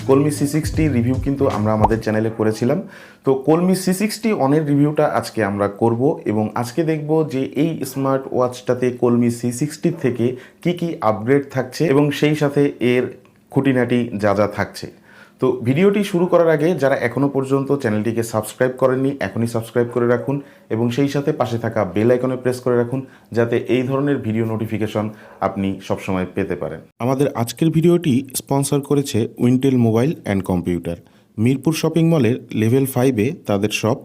কলমি C60 review কিন্তু আমরা আমাদের চ্যানেলে করেছিলাম। তো কলমি C60 অনের রিভিউটা আজকে আমরা করব এবং আজকে দেখব যে এই স্মার্ট ওয়াচটাতে কলমি C60 থেকে কি কি আপগ্রেড থাকছে এবং সেই সাথে এর খুঁটিনাটি যা যা থাকছে। তো ভিডিওটি শুরু করার আগে যারা এখনও পর্যন্ত চ্যানেলটিকে সাবস্ক্রাইব করেননি এখনই সাবস্ক্রাইব করে রাখুন এবং সেই সাথে পাশে থাকা বেল আইকনে প্রেস করে রাখুন যাতে এই ধরনের ভিডিও নোটিফিকেশন আপনি সবসময় পেতে পারেন। আমাদের আজকের ভিডিওটি স্পন্সর করেছে Wintel mobile and computer. Mirpur shopping মলের লেভেল 5-এ তাদের শপ।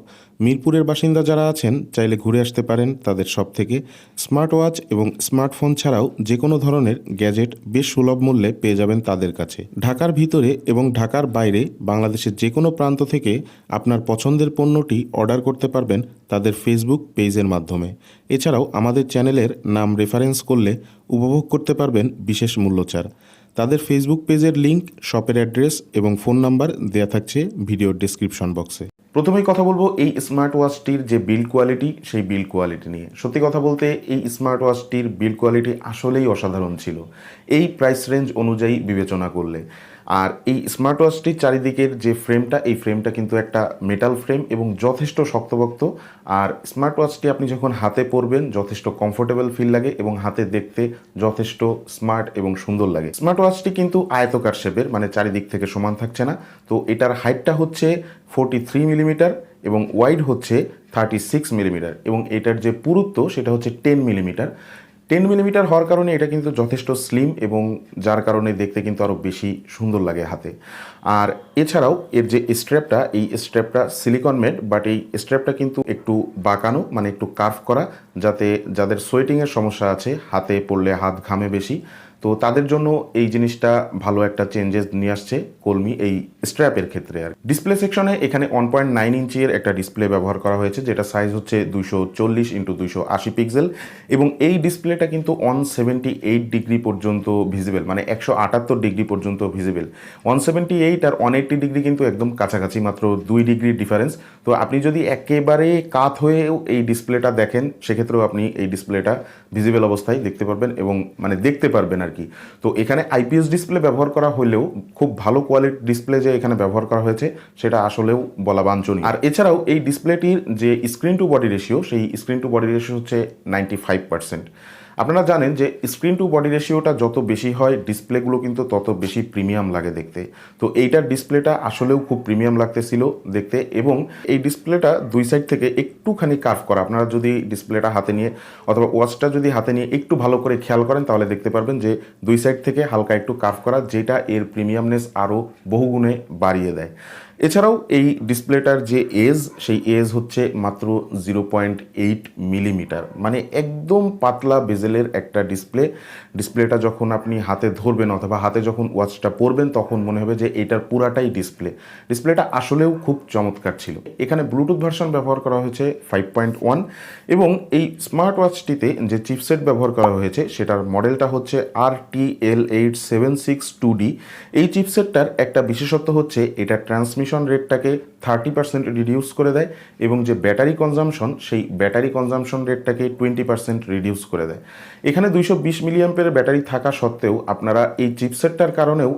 মিরপুরের বাসিন্দা যারা আছেন চাইলে ঘুরে আসতে পারেন তাদের শপ থেকে। স্মার্ট ওয়াচ এবং স্মার্টফোন ছাড়াও যে কোনো ধরনের গ্যাজেট বেশ সুলভ মূল্যে পেয়ে যাবেন তাদের কাছে। ঢাকার ভিতরে এবং ঢাকার বাইরে বাংলাদেশের যে কোনো প্রান্ত থেকে আপনার পছন্দের পণ্যটি অর্ডার করতে পারবেন তাদের ফেসবুক পেজের মাধ্যমে। এছাড়াও আমাদের চ্যানেলের নাম রেফারেন্স করলে উপভোগ করতে পারবেন বিশেষ মূল্যছাড়। তাদের ফেসবুক পেজের লিংক, শপের অ্যাড্রেস এবং ফোন নাম্বার দেওয়া থাকছে ভিডিওর ডেসক্রিপশন বক্সে। প্রথমেই কথা বলবো এই স্মার্ট ওয়াচটির যে বিল্ড কোয়ালিটি সেই বিল্ড কোয়ালিটি নিয়ে। সত্যি কথা বলতে এই স্মার্ট ওয়াচটির বিল্ড কোয়ালিটি আসলেই অসাধারণ ছিল এই প্রাইস রেঞ্জ অনুযায়ী বিবেচনা করলে। আর এই স্মার্ট ওয়াচটির চারিদিকের যে ফ্রেমটা এই ফ্রেমটা কিন্তু একটা মেটাল ফ্রেম এবং যথেষ্ট শক্তপোক্ত। আর স্মার্ট ওয়াচটি আপনি যখন হাতে পরবেন যথেষ্ট কমফোর্টেবল ফিল লাগে এবং হাতে দেখতে যথেষ্ট স্মার্ট এবং সুন্দর লাগে। স্মার্ট ওয়াচটি কিন্তু আয়তকার শেপের, মানে চারিদিক থেকে সমান থাকছে না। তো এটার হাইটটা হচ্ছে 43 মিলিমিটার এবং ওয়াইড হচ্ছে 36 মিলিমিটার এবং এটার যে পুরুত্ব সেটা হচ্ছে 10 মিলিমিটার। 10 মিলিমিটার হওয়ার কারণে এটা কিন্তু যথেষ্ট স্লিম এবং যার কারণে দেখতে কিন্তু আরও বেশি সুন্দর লাগে হাতে। আর এছাড়াও এর যে স্ট্র্যাপটা এই স্ট্র্যাপটা সিলিকন মেড, বাট এই স্ট্র্যাপটা কিন্তু একটু বাঁকানো, মানে একটু কার্ভ করা, যাতে যাদের সোয়েটিংয়ের সমস্যা আছে, হাতে পড়লে হাত ঘামে বেশি, তো তাদের জন্য এই জিনিসটা ভালো একটা চেঞ্জেস নিয়ে আসছে কলমি এই স্ট্র্যাপের ক্ষেত্রে। আর ডিসপ্লে সেকশনে এখানে 1.9 ইঞ্চির একটা ডিসপ্লে ব্যবহার করা হয়েছে যেটা সাইজ হচ্ছে 240x280 পিক্সেল এবং এই ডিসপ্লেটা কিন্তু 178 ডিগ্রি পর্যন্ত ভিজিবল, মানে 178 ডিগ্রি পর্যন্ত ভিজিবল। 178 আর 180 ডিগ্রি কিন্তু একদম কাছাকাছি, মাত্র 2 ডিগ্রির ডিফারেন্স। তো আপনি যদি একেবারে কাত হয়েও এই ডিসপ্লেটা দেখেন সেক্ষেত্রেও আপনি এই ডিসপ্লেটা ভিজিবল অবস্থায় দেখতে পারবেন এবং মানে দেখতে পারবেন আর কি। তো এখানে আইপিএস ডিসপ্লে ব্যবহার করা হলেও খুব ভালো কোয়ালিটির ডিসপ্লে যে এখানে ব্যবহার করা হয়েছে সেটা আসলেও বলা বাঞ্ছনীয়। আর এছাড়াও এই ডিসপ্লেটির যে স্ক্রিন টু বডি রেশিও সেই স্ক্রিন টু বডি রেশিও হচ্ছে 95%। আপনারা জানেন যে স্ক্রিন টু বডি রেশিওটা যত বেশি হয় ডিসপ্লেগুলো কিন্তু তত বেশি প্রিমিয়াম লাগে দেখতে। তো এইটার ডিসপ্লেটা আসলেও খুব প্রিমিয়াম লাগতেছিল দেখতে এবং এই ডিসপ্লেটা দুই সাইড থেকে একটুখানি কার্ভ করা। আপনারা যদি ডিসপ্লেটা হাতে নিয়ে অথবা ওয়াচটা যদি হাতে নিয়ে একটু ভালো করে খেয়াল করেন তাহলে দেখতে পারবেন যে দুই সাইড থেকে হালকা একটু কার্ভ করা, যেটা এর প্রিমিয়ামনেস আরও বহুগুণে বাড়িয়ে দেয়। এছাড়াও এই ডিসপ্লেটার যে এজ সেই এজ হচ্ছে মাত্র 0.8 মিলিমিটার, মানে একদম পাতলা বেজেলের একটা ডিসপ্লেটা যখন আপনি হাতে ধরবেন অথবা হাতে যখন ওয়াচটা পরবেন তখন মনে হবে যে এটার পুরাটাই ডিসপ্লেটা আসলেও খুব চমৎকার ছিল। এখানে ব্লুটুথ ভার্সন ব্যবহার করা হয়েছে 5.1 এবং এই স্মার্ট ওয়াচটিতে যে চিপসেট ব্যবহার করা হয়েছে সেটার মডেলটা হচ্ছে RTL8762D। এই চিপসেটটার একটা বিশেষত্ব হচ্ছে এটা ট্রান্সমিশন রেটটাকে 30% রিডিউস করে দেয় এবং যে ব্যাটারি কনজামশন সেই ব্যাটারি কনজামশন রেটটাকে 20% রিডিউস করে দেয়। এখানে 220 মিলিঅ্যাম্পিয়ারের ব্যাটারি থাকা সত্ত্বেও আপনারা এই চিপসেটটার কারণেও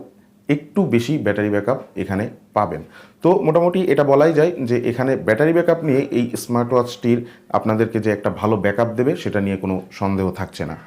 একটু বেশি ব্যাটারি ব্যাকআপ এখানে পাবেন। তো মোটামুটি এটা বলাই যায় যে এখানে ব্যাটারি ব্যাকআপ নিয়ে এই স্মার্ট ওয়াচটির আপনাদেরকে যে একটা ভালো ব্যাকআপ দেবে সেটা নিয়ে কোনো সন্দেহ থাকছে না।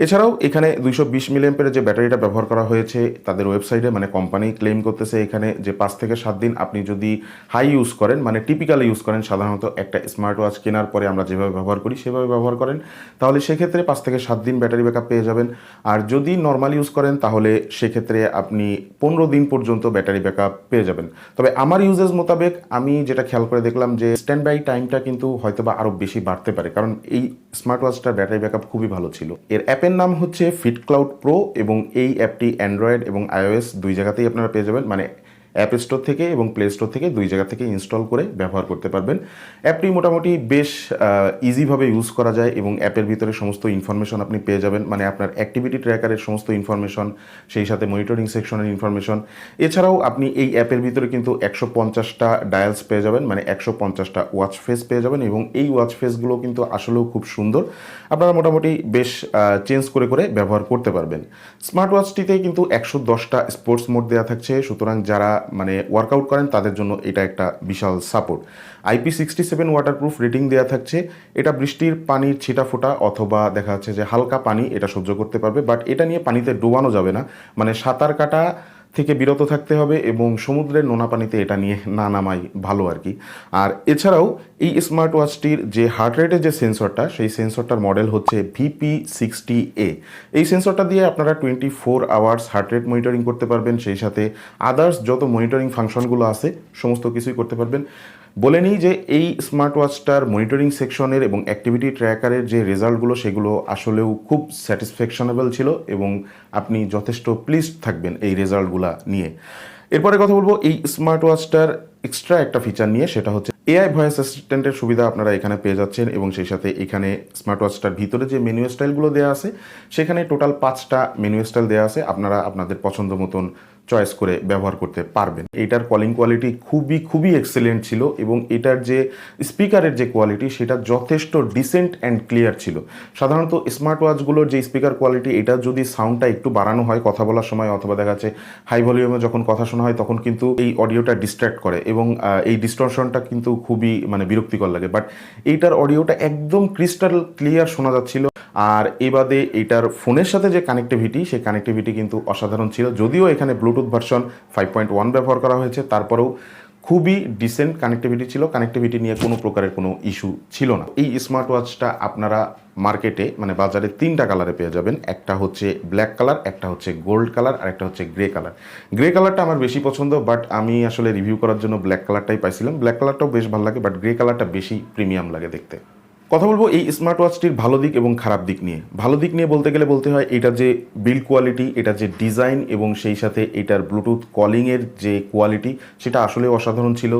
এছাড়াও এখানে 220 মিলিঅ্যাম্পিয়ারের যে ব্যাটারিটা ব্যবহার করা হয়েছে তাদের ওয়েবসাইটে, মানে কোম্পানি ক্লেম করতেছে এখানে যে 5 থেকে 7 দিন আপনি যদি হাই ইউজ করেন, মানে টিপিক্যালি ইউজ করেন, সাধারণত একটা স্মার্ট ওয়াচ কেনার পরে আমরা যেভাবে ব্যবহার করি সেভাবে ব্যবহার করেন তাহলে সেক্ষেত্রে 5 থেকে 7 দিন ব্যাটারি ব্যাকআপ পেয়ে যাবেন। আর যদি নর্মাল ইউজ করেন তাহলে সেক্ষেত্রে আপনি 15 দিন পর্যন্ত ব্যাটারি ব্যাকআপ পেয়ে যাবেন। তবে আমার ইউজেস মোতাবেক আমি যেটা খেয়াল করে দেখলাম যে স্ট্যান্ড বাই টাইমটা কিন্তু হয়তোবা আরও বেশি বাড়তে পারে, কারণ এই স্মার্ট ওয়াচটার ব্যাটারি ব্যাকআপ খুবই ভালো ছিল। এর অ্যাপের নাম হচ্ছে ফিট ক্লাউড প্রো এবং এই অ্যাপটি অ্যান্ড্রয়েড এবং iOS দুই জায়গাতেই আপনারা পেয়ে যাবেন, মানে অ্যাপ স্টোর থেকে এবং প্লে স্টোর থেকে দুই জায়গা থেকে ইনস্টল করে ব্যবহার করতে পারবেন। অ্যাপটি মোটামুটি বেশ ইজিভাবে ইউজ করা যায় এবং অ্যাপের ভিতরে সমস্ত ইনফরমেশন আপনি পেয়ে যাবেন, মানে আপনার অ্যাক্টিভিটি ট্র্যাকারের সমস্ত ইনফরমেশন, সেই সাথে মনিটরিং সেকশনের ইনফরমেশন। এছাড়াও আপনি এই অ্যাপের ভিতরে কিন্তু 150টা ডায়ালস পেয়ে যাবেন, মানে 150টা ওয়াচ ফেস পেয়ে যাবেন এবং এই ওয়াচ ফেসগুলো কিন্তু আসলেও খুব সুন্দর। আপনারা মোটামুটি বেশ চেঞ্জ করে করে ব্যবহার করতে পারবেন। স্মার্ট ওয়াচটিতে কিন্তু 110টা স্পোর্টস মোড দেওয়া থাকছে, সুতরাং যারা মানে ওয়ার্কআউট করেন তাদের জন্য এটা একটা বিশাল সাপোর্ট। IP67 ওয়াটারপ্রুফ রেটিং দেওয়া থাকছে। এটা বৃষ্টির পানির ছিটাফোঁটা অথবা দেখা যাচ্ছে যে হালকা পানি এটা সহ্য করতে পারবে, বাট এটা নিয়ে পানিতে ডোবানো যাবে না, মানে সাঁতার কাটা থেকে বিরত থাকতে হবে এবং সমুদ্রের নোনা পানিতে এটা নিয়ে না নামাই ভালো আর কি। আর এছাড়াও এই স্মার্ট ওয়াচটির যে হার্ট রেটের যে সেন্সরটা, সেই সেন্সরটার মডেল হচ্ছে VP60A। এই সেন্সরটা দিয়ে আপনারা 24 আওয়ার্স হার্ট রেট মনিটরিং করতে পারবেন, সেই সাথে আদার্স যত মনিটরিং ফাংশনগুলো আছে সমস্ত কিছুই করতে পারবেন। বলে নিই যে এই স্মার্ট ওয়াচটার মনিটরিং সেকশনের এবং অ্যাক্টিভিটি ট্র্যাকারের যে রেজাল্টগুলো সেগুলো আসলেও খুব স্যাটিসফ্যাকশনেবল ছিল এবং আপনি যথেষ্ট প্লিজড থাকবেন এই রেজাল্টগুলো নিয়ে। এরপরে কথা বলবো এই স্মার্ট ওয়াচটার এক্সট্রা একটা ফিচার নিয়ে, সেটা হচ্ছে AI ভয়েস অ্যাসিস্ট্যান্টের সুবিধা আপনারা এখানে পেয়ে যাচ্ছেন এবং সেই সাথে এখানে স্মার্ট ওয়াচটার ভিতরে যে মেনু স্টাইলগুলো দেওয়া আছে সেখানে টোটাল 5টা মেনু স্টাইল দেওয়া আছে, আপনারা আপনাদের পছন্দ মতন চয়েস করে ব্যবহার করতে পারবেন। এটার কলিং কোয়ালিটি খুবই এক্সেলেন্ট ছিল এবং এটার যে স্পিকারের যে কোয়ালিটি সেটা যথেষ্ট ডিসেন্ট অ্যান্ড ক্লিয়ার ছিল। সাধারণত স্মার্ট ওয়াচগুলোর যে স্পিকার কোয়ালিটি, এটা যদি সাউন্ডটা একটু বাড়ানো হয় কথা বলার সময় অথবা দেখা যাচ্ছে হাই ভলিউমে যখন কথা শোনা হয় তখন কিন্তু এই অডিওটা ডিস্ট্র্যাক্ট করে এবং এই ডিস্টরশনটা কিন্তু খুবই মানে বিরক্তিকর লাগে, বাট এইটার অডিওটা একদম ক্রিস্টাল ক্লিয়ার শোনা যাচ্ছিল। আর এ বাদে এটার ফোনের সাথে যে কানেক্টিভিটি, সেই কানেক্টিভিটি কিন্তু অসাধারণ ছিল। যদিও এখানে ব্লুটুথ ভার্সন 5.1 ব্যবহার করা হয়েছে, তারপরেও খুবই ডিসেন্ট কানেক্টিভিটি ছিল। কানেক্টিভিটি নিয়ে কোনো প্রকারের কোনো ইস্যু ছিল না। এই স্মার্ট ওয়াচটা আপনারা মার্কেটে মানে বাজারে 3টা কালারে পেয়ে যাবেন। একটা হচ্ছে ব্ল্যাক কালার, একটা হচ্ছে গোল্ড কালার, আর একটা হচ্ছে গ্রে কালার। গ্রে কালারটা আমার বেশি পছন্দ, বাট আমি আসলে রিভিউ করার জন্য ব্ল্যাক কালারটাই পাইছিলাম। ব্ল্যাক কালারটাও বেশ ভালো লাগে, বাট গ্রে কালারটা বেশি প্রিমিয়াম লাগে দেখতে। কথা বলবো এই স্মার্ট ওয়াচটির ভালো দিক এবং খারাপ দিক নিয়ে। ভালো দিক নিয়ে বলতে গেলে বলতে হয় এটার যে বিল্ড কোয়ালিটি, এটার যে ডিজাইন এবং সেই সাথে এটার ব্লুটুথ কলিংয়ের যে কোয়ালিটি সেটা আসলে অসাধারণ ছিল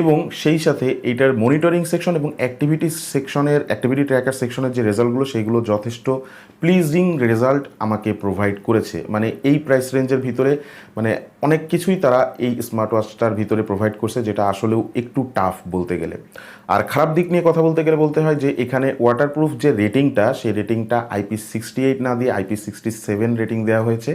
এবং সেই সাথে এটার মনিটরিং সেকশন এবং অ্যাক্টিভিটি ট্র্যাকার সেকশনের যে রেজাল্টগুলো সেইগুলো যথেষ্ট প্লিজিং রেজাল্ট আমাকে প্রোভাইড করেছে। মানে এই প্রাইস রেঞ্জের ভিতরে মানে অনেক কিছুই তারা এই স্মার্ট ওয়াচটার ভিতরে প্রোভাইড করছে, যেটা আসলেও একটু টাফ বলতে গেলে। আর খারাপ দিক নিয়ে কথা বলতে গেলে বলতে হয় যে এখানে ওয়াটারপ্রুফ যে রেটিংটা, সেই রেটিংটা IP68 না দিয়ে IP67 রেটিং দেওয়া হয়েছে।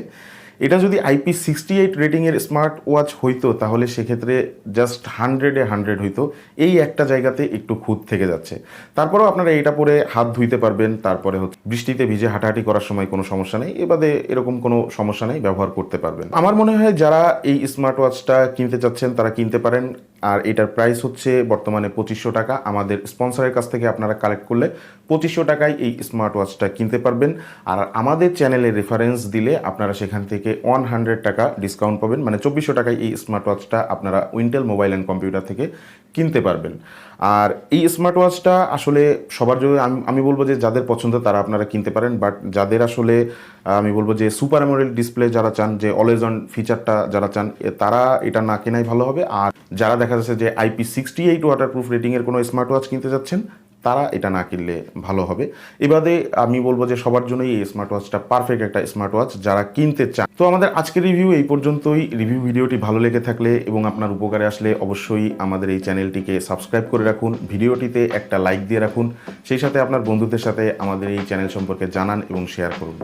এটা যদি IP68 রেটিংয়ের স্মার্ট ওয়াচ হইতো তাহলে সেক্ষেত্রে জাস্ট 100-এ 100 হইতো। এই একটা জায়গাতে একটু খুঁত থেকে যাচ্ছে। তারপরেও আপনারা এটা পরে হাত ধুইতে পারবেন, তারপরে হচ্ছে বৃষ্টিতে ভিজে হাঁটাহাঁটি করার সময় কোনো সমস্যা নেই, এবারে এরকম কোনো সমস্যা নেই, ব্যবহার করতে পারবেন। আমার মনে হয় যারা এই স্মার্ট ওয়াচটা কিনতে চাচ্ছেন তারা কিনতে পারেন। আর এটার প্রাইস হচ্ছে বর্তমানে 2500 টাকা। আমাদের স্পন্সরের কাছ থেকে আপনারা কালেক্ট করলে 2500 টাকায় এই স্মার্ট ওয়াচটা কিনতে পারবেন। আর আমাদের চ্যানেলে রেফারেন্স দিলে আপনারা সেখান থেকে 100 টাকা ডিসকাউন্ট পাবেন, মানে 2400 টাকায় এই স্মার্ট ওয়াচটা আপনারা উইন্টেল মোবাইল অ্যান্ড কম্পিউটার থেকে কিনতে পারবেন। আর এই স্মার্ট ওয়াচটা আসলে সবার জন্য আমি বলবো যে যাদের পছন্দ তারা আপনারা কিনতে পারেন, বাট যাদের আসলে আমি বলবো যে সুপার অ্যামোলেড ডিসপ্লে যারা চান, যে অলওয়েজ অন ফিচারটা যারা চান, তারা এটা না কেনাই ভালো হবে। আর যারা দেখা যাচ্ছে যে IP68 ওয়াটারপ্রুফ রেটিংয়ের কোনো স্মার্ট ওয়াচ কিনতে যাচ্ছেন তারা এটা না কিনলে ভালো হবে। এবারে আমি বলবো যে সবার জন্যই এই স্মার্ট ওয়াচটা পারফেক্ট একটা স্মার্ট ওয়াচ যারা কিনতে চান। তো আমাদের আজকের রিভিউ এই পর্যন্তই। রিভিউ ভিডিওটি ভালো লেগে থাকলে এবং আপনার উপকারে আসলে অবশ্যই আমাদের এই চ্যানেলটিকে সাবস্ক্রাইব করে রাখুন, ভিডিওটিতে একটা লাইক দিয়ে রাখুন, সেই সাথে আপনার বন্ধুদের সাথে আমাদের এই চ্যানেল সম্পর্কে জানান এবং শেয়ার করুন।